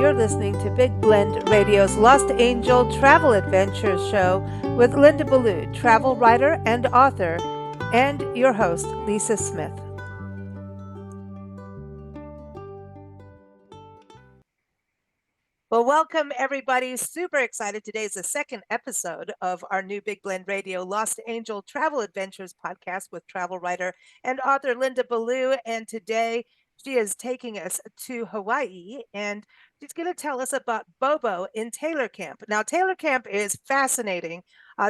You're listening to Big Blend Radio's Lost Angel Travel Adventures show with Linda Ballou, travel writer and author, and your host, Lisa Smith. Well, welcome everybody. Super excited. Today is the second episode of our new Big Blend Radio Lost Angel Travel Adventures podcast with travel writer and author Linda Ballou. And today she is taking us to Hawaii and she's going to tell us about Bobo in Taylor Camp. Now, Taylor Camp is fascinating.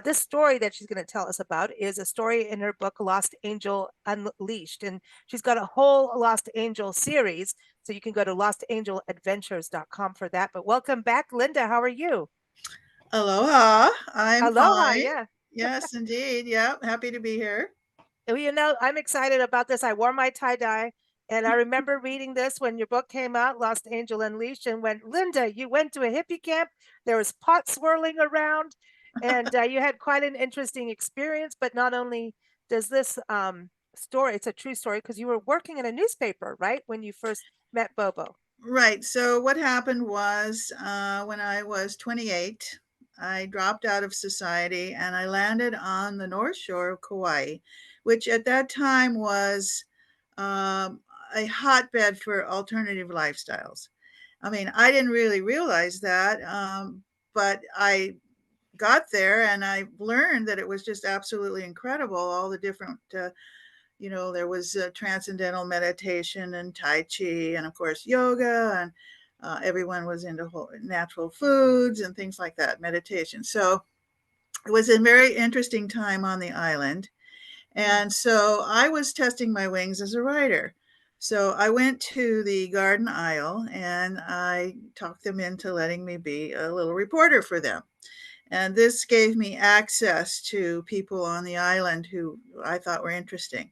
This story that she's going to tell us about is a story in her book, Lost Angel Unleashed. And she's got a whole Lost Angel series. So you can go to lostangeladventures.com for that. But welcome back, Linda. How are you? Aloha. I'm Aloha, fine. yeah. Yes, indeed. Yeah, happy to be here. Well, I'm excited about this. I wore my tie-dye, and I remember reading this when your book came out, Lost Angel Unleashed, and went, Linda, you went to a hippie camp. There was pot swirling around, and you had quite an interesting experience. But not only does this story, it's a true story because you were working in a newspaper, right, when you first met Bobo. Right. So, what happened was when I was 28, I dropped out of society and I landed on the North Shore of Kauai, which at that time was um, a hotbed for alternative lifestyles. I mean, I didn't really realize that, but I got there and I learned that it was just absolutely incredible. All the different, there was transcendental meditation and Tai Chi, and of course, yoga, and everyone was into natural foods and things like that, meditation. So it was a very interesting time on the island. And so I was testing my wings as a writer. So I went to the Garden Isle and I talked them into letting me be a little reporter for them. And this gave me access to people on the island who I thought were interesting.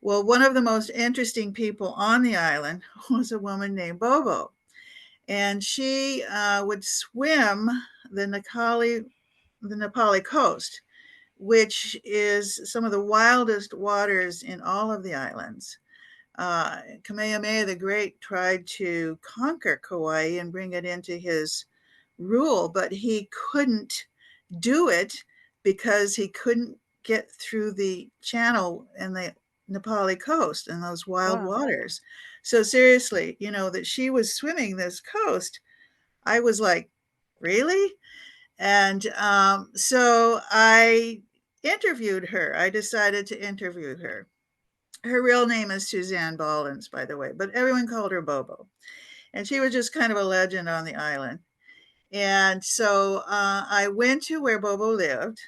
Well, one of the most interesting people on the island was a woman named Bobo. And she would swim the Nepali coast, which is some of the wildest waters in all of the islands. Kamehameha the Great tried to conquer Kauai and bring it into his rule, but he couldn't do it because he couldn't get through the channel and the Nepali coast and those wild Wow. waters. So seriously, that she was swimming this coast, I was like, really? And so I interviewed her. I decided to interview her. Her real name is Suzanne Bollins, by the way, but everyone called her Bobo. And she was just kind of a legend on the island. And so I went to where Bobo lived,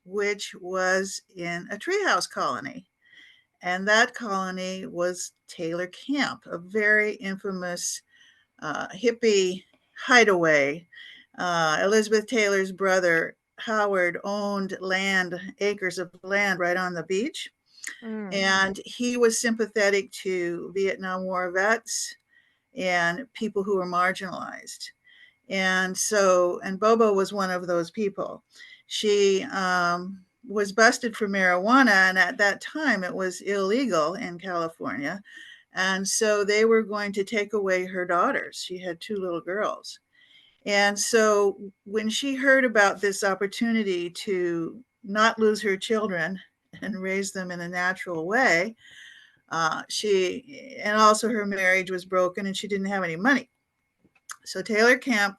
which was in a treehouse colony. And that colony was Taylor Camp, a very infamous hippie hideaway. Elizabeth Taylor's brother, Howard, owned acres of land right on the beach. And he was sympathetic to Vietnam War vets and people who were marginalized. And Bobo was one of those people. She was busted for marijuana, and at that time it was illegal in California. And so they were going to take away her daughters. She had two little girls. And so when she heard about this opportunity to not lose her children and raise them in a natural way, and also her marriage was broken and she didn't have any money. So Taylor Camp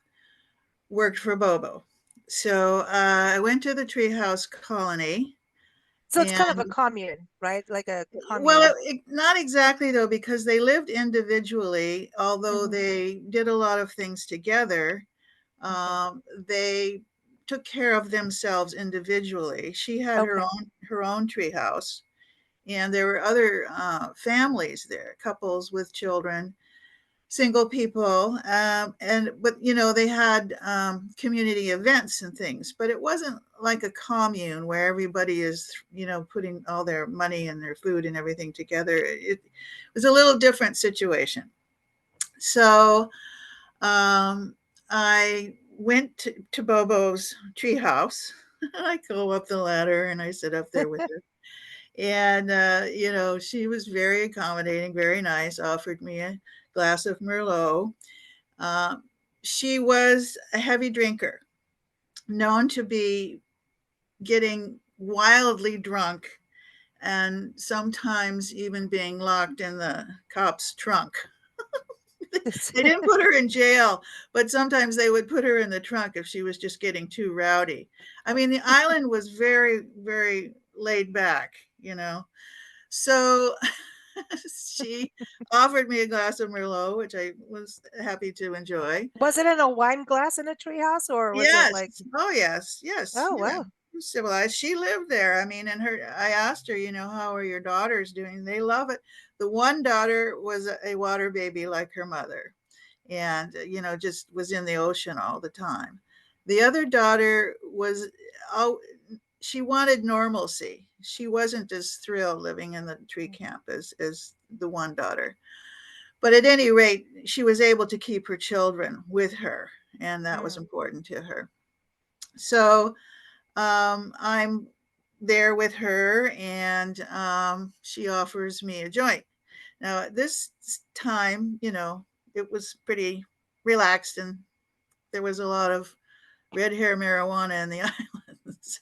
worked for Bobo. So I went to the treehouse colony. So it's kind of a And commune, right? Like a well, commune. not exactly though, because they lived individually, although Mhm. they did a lot of things together. Okay. They took care of themselves individually. She had her Okay. own treehouse, and there were other families there, couples with children, single people, but they had community events and things, but it wasn't like a commune where everybody is putting all their money and their food and everything together. It was a little different situation. So I went to Bobo's treehouse. I go up the ladder and I sit up there with her. And, she was very accommodating, very nice, offered me a glass of Merlot. Uh, she was a heavy drinker, known to be getting wildly drunk and sometimes even being locked in the cop's trunk. They didn't put her in jail, but sometimes they would put her in the trunk if she was just getting too rowdy. I mean, the island was very, very laid back, you know. So she offered me a glass of Merlot, which I was happy to enjoy. Was it in a wine glass in a treehouse, or was it Yes. like, Oh, yes. Yes. oh, You know, wow. civilized. She lived there. I mean, and I asked her, how are your daughters doing? They love it. The one daughter was a water baby like her mother, and, just was in the ocean all the time. The other daughter was, oh, she wanted normalcy. She wasn't as thrilled living in the tree camp as the one daughter. But at any rate, she was able to keep her children with her, and that was Mm, important to her. So I'm there with her, and she offers me a joint. Now, at this time, it was pretty relaxed, and there was a lot of red hair marijuana in the islands.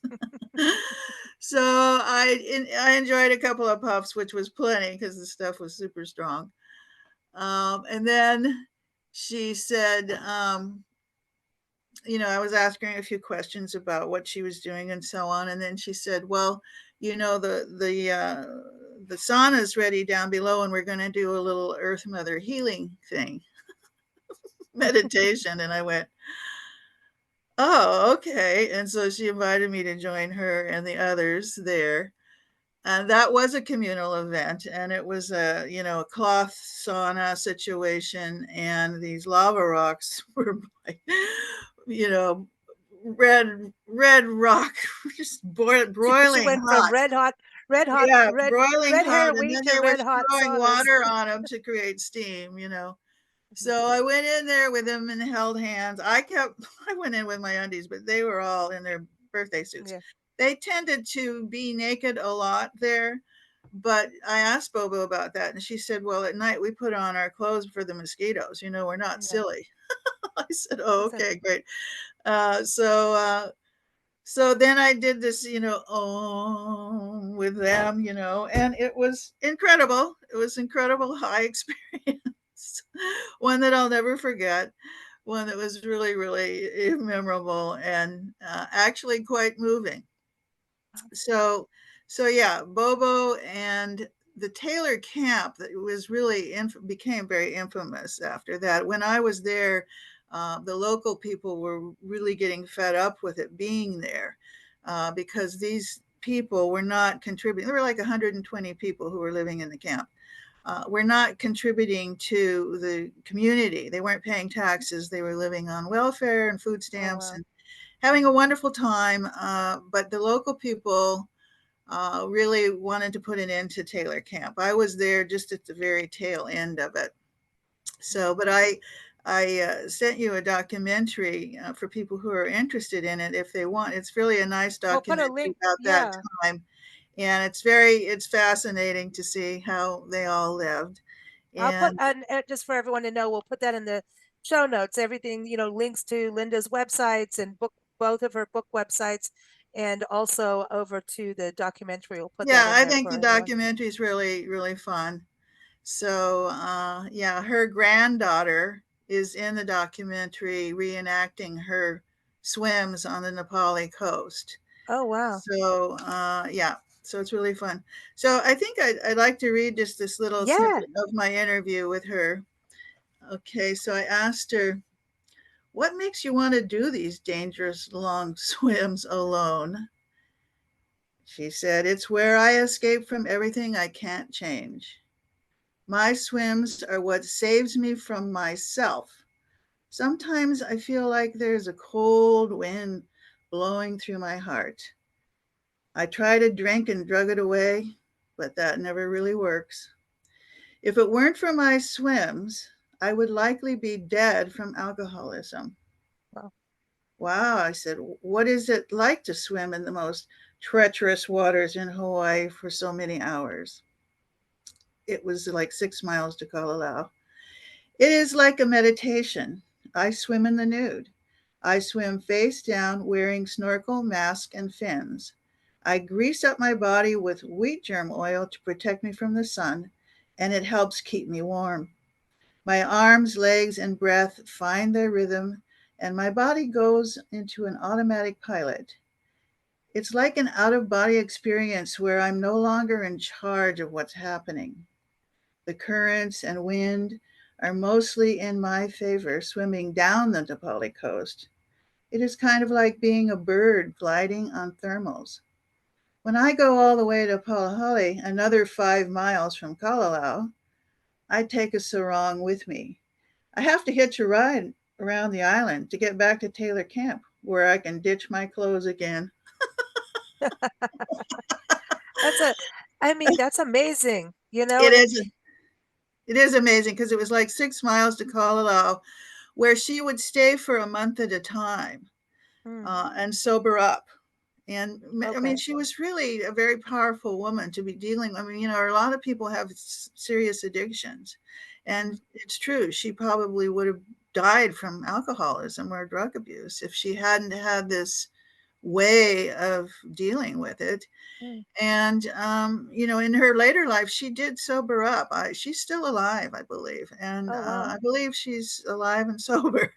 So I enjoyed a couple of puffs, which was plenty because the stuff was super strong. And then she said, I was asking her a few questions about what she was doing and so on, and then she said, "Well, the sauna's ready down below, and we're going to do a little Earth Mother healing thing, meditation." And I went, "Oh, okay." And so she invited me to join her and the others there. And that was a communal event, and it was a cloth sauna situation, and these lava rocks were like, you know, red rock, just she broiling went from hot. red hot, Yeah, broiling red hot, hair and week then to they were red hot throwing saunas. water on them to create steam. So I went in there with them and held hands. I went in with my undies, but they were all in their birthday suits. Yeah, They tended to be naked a lot there, but I asked Bobo about that, and she said, "Well, at night we put on our clothes for the mosquitoes. We're not yeah. silly." I said, "Oh, Is it? okay, great." Uh, so, uh, so then I did this, with them, and it was incredible. It was incredible high experience, one that I'll never forget, one that was really, really memorable and actually quite moving. So, so yeah, Bobo and the Taylor camp that was really became very infamous after that. When I was there, the local people were really getting fed up with it being there because these people were not contributing. There were like 120 people who were living in the camp. Were not contributing to the community. They weren't paying taxes. They were living on welfare and food Oh, stamps wow. and having a wonderful time. But the local people really wanted to put an end to Taylor Camp. I was there just at the very tail end of it. So, but I sent you a documentary for people who are interested in it if they want. It's really a nice We'll put a documentary link. about that Yeah. time, and it's fascinating to see how they all lived. I'll put, And and just for everyone to know, we'll put that in the show notes. Everything, links to Linda's websites and both of her book websites, and also over to the documentary. We'll put that yeah, in I there think for the everyone. documentary is really, really fun. So, yeah, her granddaughter is in the documentary reenacting her swims on the Nepali coast. Oh, wow. So, yeah, so it's really fun. So, I think I'd like to read just this little Yeah. snippet of my interview with her. Okay, so I asked her, "What makes you want to do these dangerous long swims alone?" She said, "It's where I escape from everything I can't change. My swims are what saves me from myself. Sometimes I feel like there's a cold wind blowing through my heart. I try to drink and drug it away, but that never really works. If it weren't for my swims, I would likely be dead from alcoholism." Well, Wow, I said, "What is it like to swim in the most treacherous waters in Hawaii for so many hours?" It was like 6 miles to Kalaloa. "It is like a meditation. I swim in the nude. I swim face down wearing snorkel, mask, and fins. I grease up my body with wheat germ oil to protect me from the sun, and it helps keep me warm. My arms, legs, and breath find their rhythm, and my body goes into an automatic pilot. It's like an out of body experience where I'm no longer in charge of what's happening. The currents and wind are mostly in my favor, swimming down the Nepali coast. It is kind of like being a bird gliding on thermals. When I go all the way to Palahali, another 5 miles from Kalalau, I take a sarong with me. I have to hitch a ride around the island to get back to Taylor Camp, where I can ditch my clothes again. That's a, I mean, that's amazing, It and is it is amazing because it was like 6 miles to Kalalau, where she would stay for a month at a time mm, and sober up. And I mean, okay. she was really a very powerful woman to be dealing. I mean, a lot of people have serious addictions, Mhm. and it's true. She probably would have died from alcoholism or drug abuse if she hadn't had this way of dealing with it. Mm. And in her later life, she did sober up. She's still alive, I believe, and Oh, wow. I believe she's alive and sober.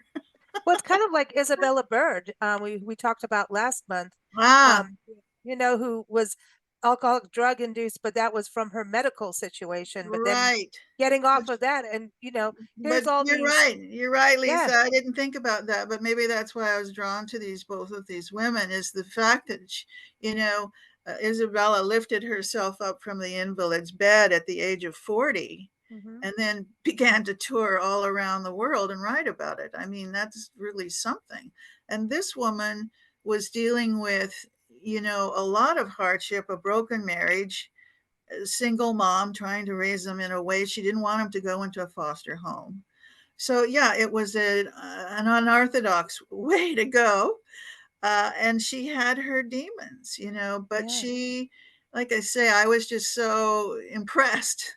Well, it's kind of like Isabella Bird, we talked about last month, Ah, um, who was alcoholic drug induced, but that was from her medical situation. But then right. getting But off of that, and But here's all you're these, right. You're right, yeah, Lisa. I didn't think about that, but maybe that's why I was drawn to these both of these women is the fact that you know Isabella lifted herself up from the invalid's bed at the age of 40 hmm and then began to tour all around the world and write about it. I mean, that's really something. And this woman was dealing with, a lot of hardship, a broken marriage, a single mom trying to raise them in a way she didn't want them to go into a foster home. So yeah, it was an unorthodox way to go, and she had her demons, But yeah, she, like I say, I was just so impressed.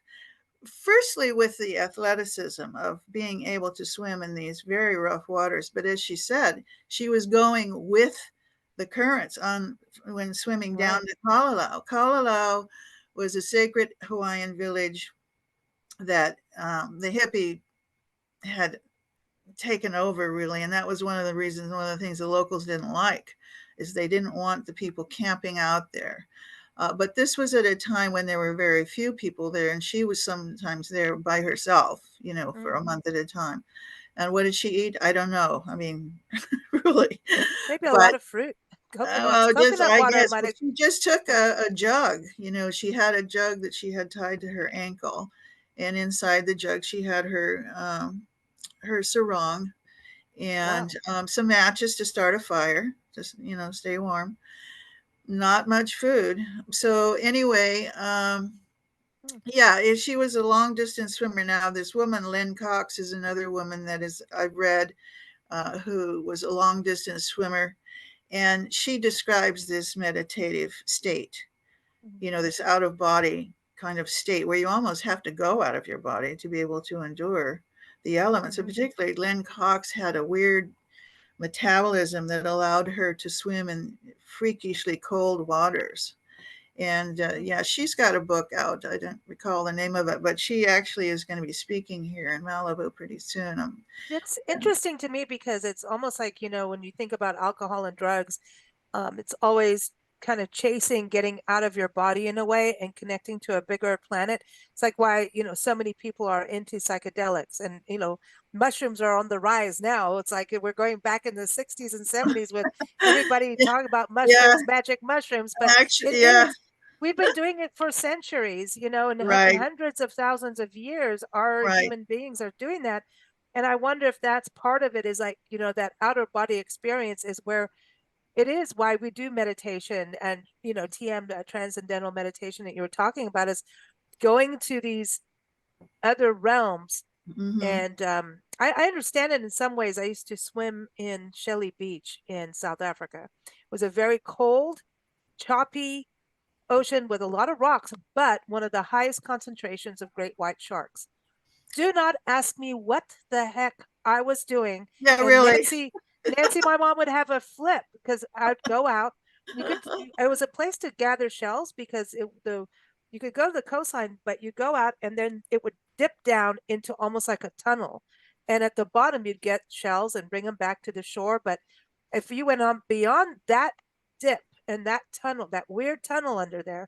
Firstly, with the athleticism of being able to swim in these very rough waters, but as she said, she was going with the currents on when swimming down right. to Kalalau. Kalalau was a sacred Hawaiian village that the hippie had taken over really, and that was one of the reasons, one of the things the locals didn't like is they didn't want the people camping out there. But this was at a time when there were very few people there, and she was sometimes there by herself, for a Mm. month at a time. And what did she eat? I don't know. I mean, really. Maybe a But lot of fruit, coconuts, just coconut I water guess, might but have. she just took Yeah. a jug. She had a jug that she had tied to her ankle, and inside the jug she had her sarong and Wow. some matches to start a fire, just stay warm. Not much food. So anyway, Mm. yeah, she was a long distance swimmer. Now this woman, Lynn Cox, is another woman that is I've read who was a long distance swimmer, and she describes this meditative state. Mm. This out of body kind of state where you almost have to go out of your body to be able to endure the elements. And Mm-hmm. particularly, Lynn Cox had a weird metabolism that allowed her to swim in freakishly cold waters. And Mm. yeah, she's got a book out. I don't recall the name of it, but she actually is going to be speaking here in Malibu pretty soon. It's And interesting to me because it's almost like, when you think about alcohol and drugs, it's always kind of chasing getting out of your body in a way and connecting to a bigger planet. It's like why, so many people are into psychedelics and, mushrooms are on the rise now. It's like we're going back in the 60s and 70s with everybody talking about yeah, mushrooms, magic mushrooms, but it actually, yeah, is. We've been doing it for centuries, and right, hundreds of thousands of years, our right. human beings are doing that. And I wonder if that's part of it is like, that outer body experience is where it is why we do meditation and, TM, transcendental meditation that you were talking about is going to these other realms. Hmm. And I understand it in some ways. I used to swim in Shelly Beach in South Africa. It was a very cold, choppy ocean with a lot of rocks, but one of the highest concentrations of great white sharks. Do not ask me what the heck I was doing. Yeah, And really. Nancy, my mom would have a flip because I'd go out. You could, it was a place to gather shells because you could go to the coastline, but you go out and then it would dip down into almost like a tunnel. And at the bottom, you'd get shells and bring them back to the shore. But if you went on beyond that dip and that tunnel, that weird tunnel under there,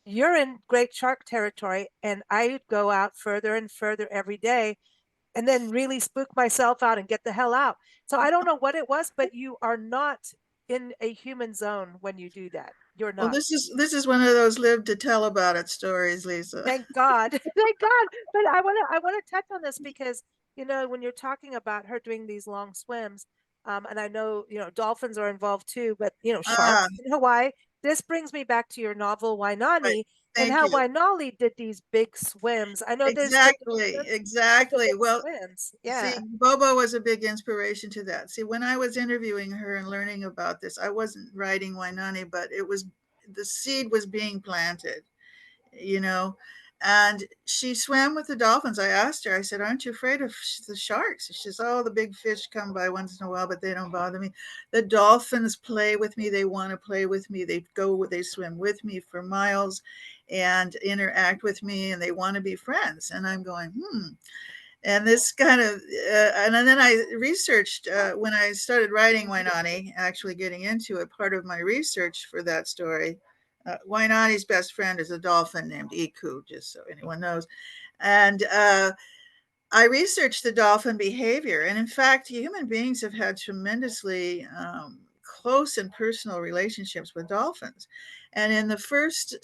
you're in great shark territory. And I'd go out further and further every day and then really spook myself out and get the hell out. So I don't know what it was, but you are not in a human zone when you do that. You're Well, not. this is one of those live to tell about it stories, Lisa. Thank God. Thank God. But I want to touch on this because when you're talking about her doing these long swims, and I know dolphins are involved too, but Ah, sharks in Hawaii. This brings me back to your novel right. Wainani and Thank how you. Wainali did these big swims. I know there's the Exactly, dolphins, but the exactly. big Well, swims. see, Yeah. Bobo was a big inspiration to that. See, when I was interviewing her and learning about this, I wasn't writing Wainani, but it was the seed was being planted, you know. And she swam with the dolphins. I asked her, I said, "Aren't you afraid of the sharks?" She says, "Oh, the big fish come by once in a while, but they don't bother me. The dolphins play with me. They want to play with me. They swim with me for miles and interact with me, and they want to be friends." And I'm going, and this kind of and then I researched when I started writing Wainani, actually getting into it. Part of my research for that story, Wainani's best friend is a dolphin named Iku, just so anyone knows. And I researched the dolphin behavior, and in fact, human beings have had tremendously close and personal relationships with dolphins. And in the first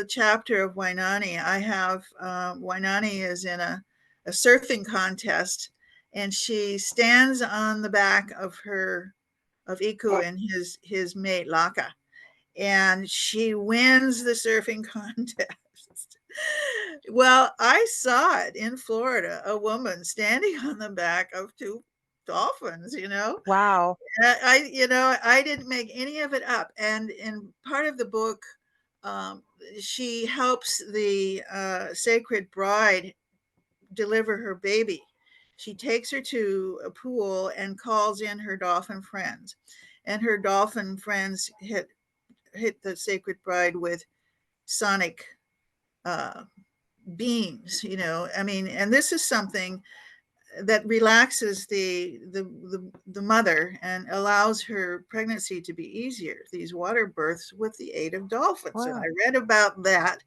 chapter of Wainani, I have Wainani is in a surfing contest, and she stands on the back of Iku and his mate Laka, and she wins the surfing contest. Well, I saw it in Florida, a woman standing on the back of two dolphins, you know. Wow. I didn't make any of it up. And in part of the book, um, she helps the sacred bride deliver her baby. She takes her to a pool and calls in her dolphin friends, and her dolphin friends hit the sacred bride with sonic uh, beams. I mean, and this is something that relaxes the mother and allows her pregnancy to be easier. These water births with the aid of dolphins, and I Wow. read about that,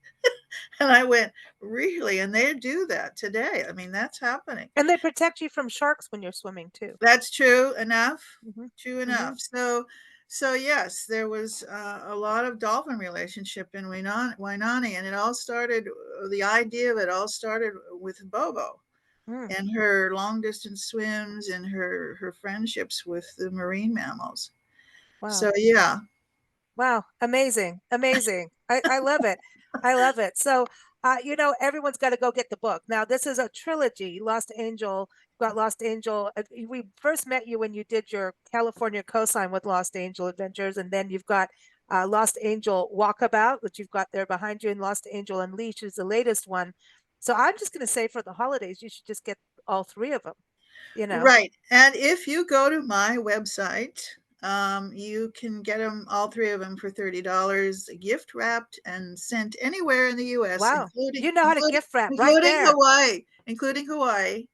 and I went, really? And they do that today. I mean, that's happening. And they protect you from sharks when you're swimming too. That's true enough. Hmm. True enough. Hmm. So yes, there was a lot of dolphin relationship in Wainani, and it all started. The idea of it all started with Bobo Mm. and her long distance swims and her friendships with the marine mammals. Wow. So yeah, Wow. Amazing. Amazing. I love it. I love it. So, everyone's got to go get the book. Now, this is a trilogy. Lost Angel, you've got Lost Angel. We first met you when you did your California coastline with Lost Angel Adventures, and then you've got Lost Angel Walkabout, which you've got there behind you, and Lost Angel Unleashed is the latest one. So I'm just going to say for the holidays, you should just get all three of them, you know. right. And if you go to my website, you can get them all three of them for $30, gift wrapped and sent anywhere in the U.S., Wow. You know how to gift wrap right including there. Hawaii, including Hawaii.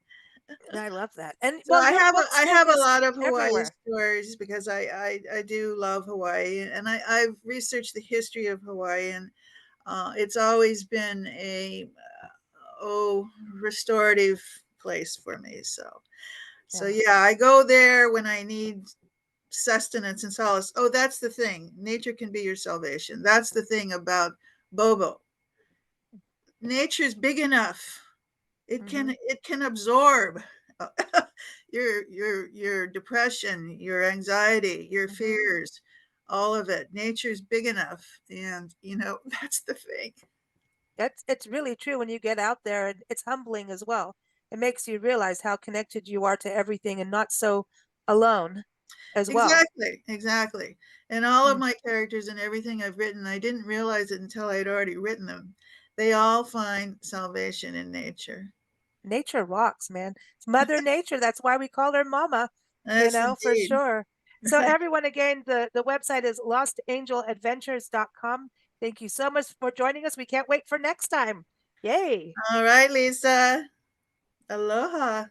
And I love that. And So well, your book I still have a gets lot of Hawaii everywhere. stories because I do love Hawaii, and I've researched the history of Hawaii, and it's always been a restorative place for me. So Yeah. yeah, I go there when I need sustenance and solace. Oh, that's the thing. Nature can be your salvation. That's the thing about Bobo. Nature's big enough. Mm-hmm. It can absorb your depression, your anxiety, your Mm-hmm. fears, all of it. Nature's big enough, and that's the thing. It's really true when you get out there, and it's humbling as well. It makes you realize how connected you are to everything and not so alone as well. Exactly, exactly. And all of Mm. my characters and everything I've written, I didn't realize it until I had already written them. They all find salvation in nature. Nature rocks, man. It's Mother Nature. That's why we call her Mama, Yes, for indeed. sure. So everyone, again, the website is lostangeladventures.com. Thank you so much for joining us. We can't wait for next time. Yay. All right, Lisa. Aloha.